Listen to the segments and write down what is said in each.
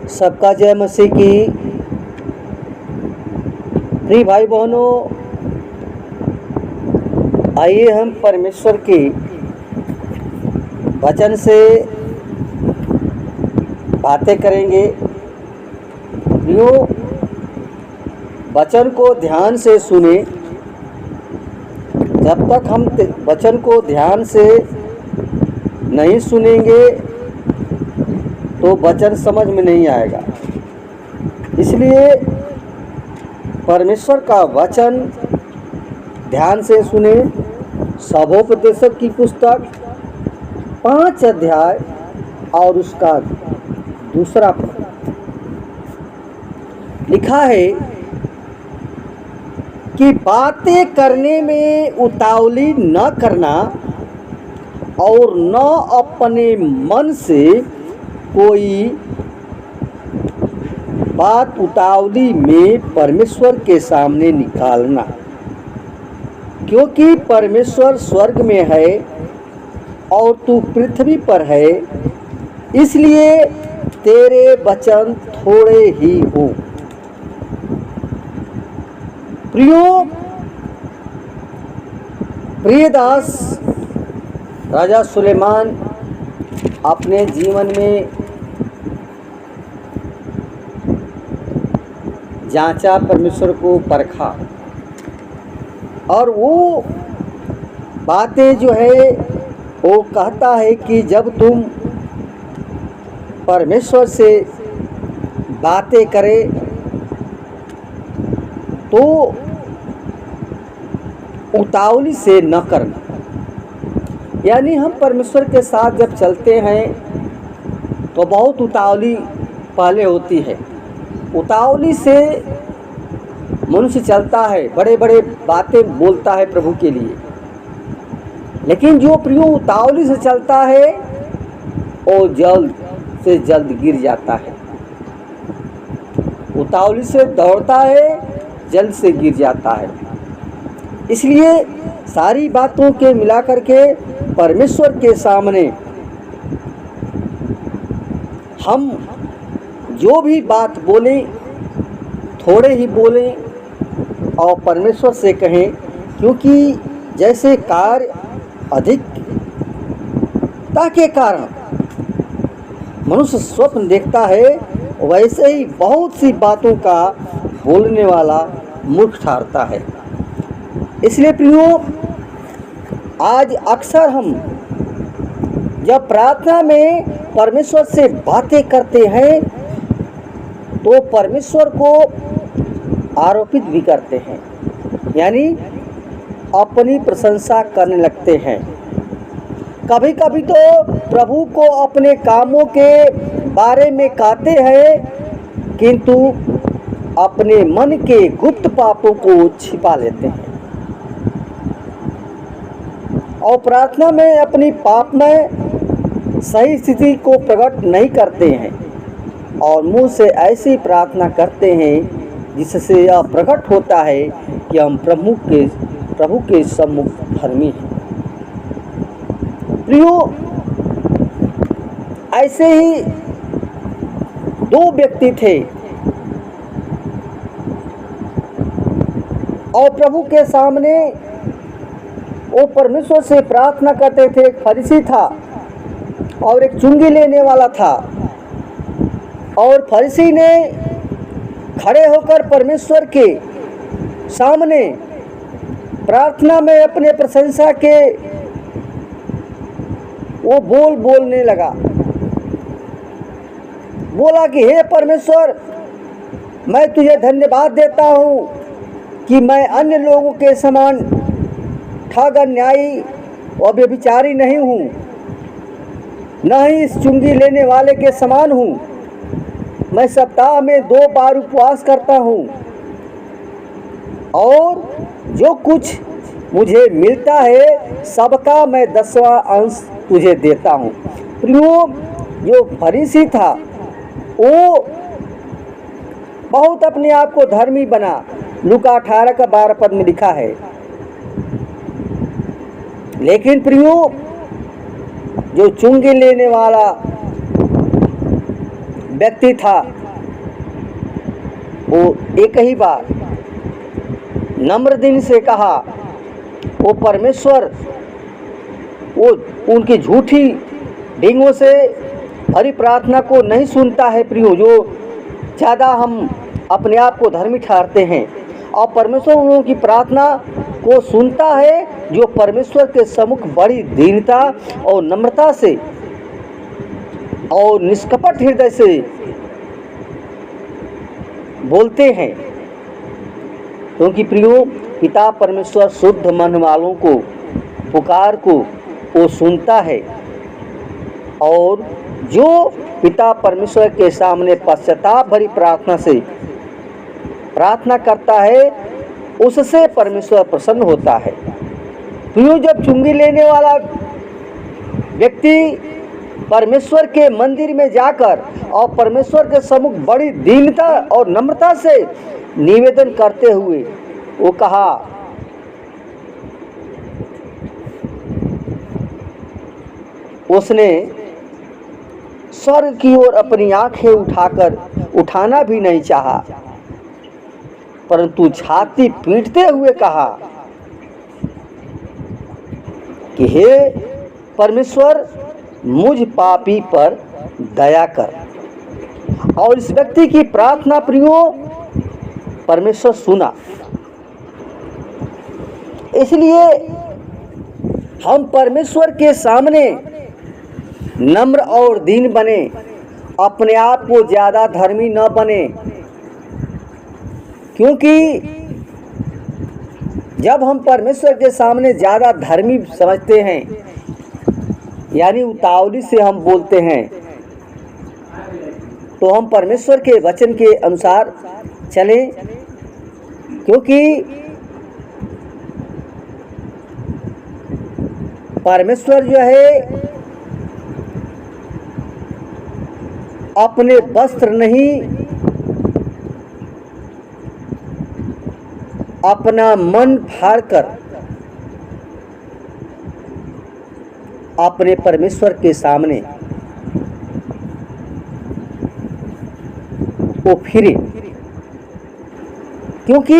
सबका जय मसीह की। प्रिय भाई बहनों, आइए हम परमेश्वर के वचन से बातें करेंगे। प्रियो, वचन को ध्यान से सुने। जब तक हम वचन को ध्यान से नहीं सुनेंगे तो वचन समझ में नहीं आएगा। इसलिए परमेश्वर का वचन ध्यान से सुने। सभोपदेशक की पुस्तक 5 अध्याय और उसका 2 पद लिखा है कि बातें करने में उतावली न करना और न अपने मन से कोई बात उतावली में परमेश्वर के सामने निकालना, क्योंकि परमेश्वर स्वर्ग में है और तू पृथ्वी पर है, इसलिए तेरे वचन थोड़े ही हो। प्रियदास राजा सुलेमान अपने जीवन में जांचा, परमेश्वर को परखा और वो बातें जो है वो कहता है कि जब तुम परमेश्वर से बातें करे तो उतावली से न करना। यानी हम परमेश्वर के साथ जब चलते हैं तो बहुत उतावली पहले होती है। उतावली से मनुष्य चलता है, बड़े बड़े बातें बोलता है प्रभु के लिए, लेकिन जो प्रियो उतावली से चलता है वो जल्द से जल्द गिर जाता है। उतावली से दौड़ता है, जल्द से गिर जाता है। इसलिए सारी बातों के मिलाकर के परमेश्वर के सामने हम जो भी बात बोलें थोड़े ही बोलें और परमेश्वर से कहें, क्योंकि जैसे कार्य अधिकता के कारण मनुष्य स्वप्न देखता है, वैसे ही बहुत सी बातों का बोलने वाला मूर्ख ठहरता है। इसलिए प्रियो, आज अक्सर हम जब प्रार्थना में परमेश्वर से बातें करते हैं तो परमेश्वर को आरोपित भी करते हैं, यानी अपनी प्रशंसा करने लगते हैं। कभी कभी तो प्रभु को अपने कामों के बारे में कहते हैं, किंतु अपने मन के गुप्त पापों को छिपा लेते हैं और प्रार्थना में अपनी पाप में सही स्थिति को प्रकट नहीं करते हैं और मुंह से ऐसी प्रार्थना करते हैं जिससे यह प्रकट होता है कि हम प्रभु के सम्मुख धर्मी हैं। प्रियो, ऐसे ही 2 व्यक्ति थे और प्रभु के सामने वो परमेश्वर से प्रार्थना करते थे। एक फरीसी था और एक चुंगी लेने वाला था, और फरीसी ने खड़े होकर परमेश्वर के सामने प्रार्थना में अपने प्रशंसा के वो बोलने लगा। बोला कि हे परमेश्वर, मैं तुझे धन्यवाद देता हूँ कि मैं अन्य लोगों के समान ठग, अन्यायी और व्यभिचारी नहीं हूँ, न ही इस चुंगी लेने वाले के समान हूँ। मैं सप्ताह में 2 बार उपवास करता हूँ और जो कुछ मुझे मिलता है सबका मैं 10वां अंश तुझे देता हूँ। प्रियो, जो फरीसी था वो बहुत अपने आप को धर्मी बना। लूका 18 का 12 पद में लिखा है। लेकिन प्रियो, जो चुंगी लेने वाला व्यक्ति था, वो एक ही बार नम्र दिल से कहा, वो परमेश्वर वो उनकी झूठी डींगों से भरी प्रार्थना को नहीं सुनता है प्रियो। जो ज़्यादा हम अपने आप को धर्मी ठहराते हैं, और परमेश्वर उन लोगों की प्रार्थना को सुनता है जो परमेश्वर के सम्मुख बड़ी दीनता और नम्रता से और निष्कपट हृदय से बोलते हैं। क्योंकि प्रियो, पिता परमेश्वर शुद्ध मन वालों को पुकार को वो सुनता है, और जो पिता परमेश्वर के सामने पश्चाताप भरी प्रार्थना से प्रार्थना करता है, उससे परमेश्वर प्रसन्न होता है। प्रियो, जब चुंगी लेने वाला व्यक्ति परमेश्वर के मंदिर में जाकर और परमेश्वर के सम्मुख बड़ी दीनता और नम्रता से निवेदन करते हुए वो कहा, उसने स्वर्ग की ओर अपनी आंखें उठाना भी नहीं चाहा, परंतु छाती पीटते हुए कहा कि हे परमेश्वर, मुझ पापी पर दया कर। और इस व्यक्ति की प्रार्थना प्रियो परमेश्वर सुना। इसलिए हम परमेश्वर के सामने नम्र और दीन बने, अपने आप को ज़्यादा धर्मी न बने। क्योंकि जब हम परमेश्वर के सामने ज़्यादा धर्मी समझते हैं, यानी उतावली से हम बोलते हैं, तो हम परमेश्वर के वचन के अनुसार चलें। क्योंकि परमेश्वर जो है अपने वस्त्र नहीं, अपना मन फाड़ कर अपने परमेश्वर के सामने वो फिरे। क्योंकि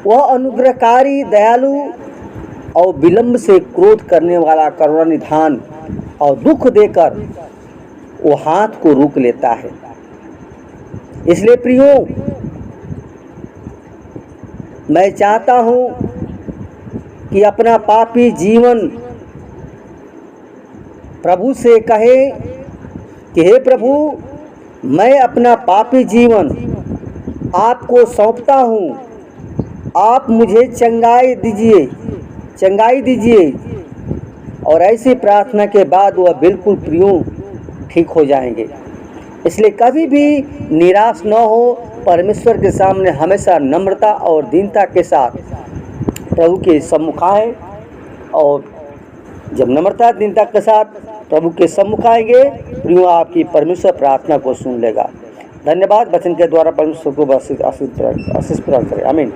वह अनुग्रहकारी, दयालु और विलंब से क्रोध करने वाला, करुणा निधान और दुख देकर वो हाथ को रोक लेता है। इसलिए प्रियो, मैं चाहता हूँ कि अपना पापी जीवन प्रभु से कहे कि हे प्रभु, मैं अपना पापी जीवन आपको सौंपता हूँ, आप मुझे चंगाई दीजिए। और ऐसी प्रार्थना के बाद वह बिल्कुल प्रियो ठीक हो जाएंगे। इसलिए कभी भी निराश न हो, परमेश्वर के सामने हमेशा नम्रता और दीनता के साथ प्रभु के सम्मुख आए, और जब नम्रता दीनता के साथ प्रभु के सम्मुख आएंगे, प्रियो आपकी परमेश्वर प्रार्थना को सुन लेगा। धन्यवाद। वचन के द्वारा परमेश्वर को आशीष प्रदान करें। आमीन।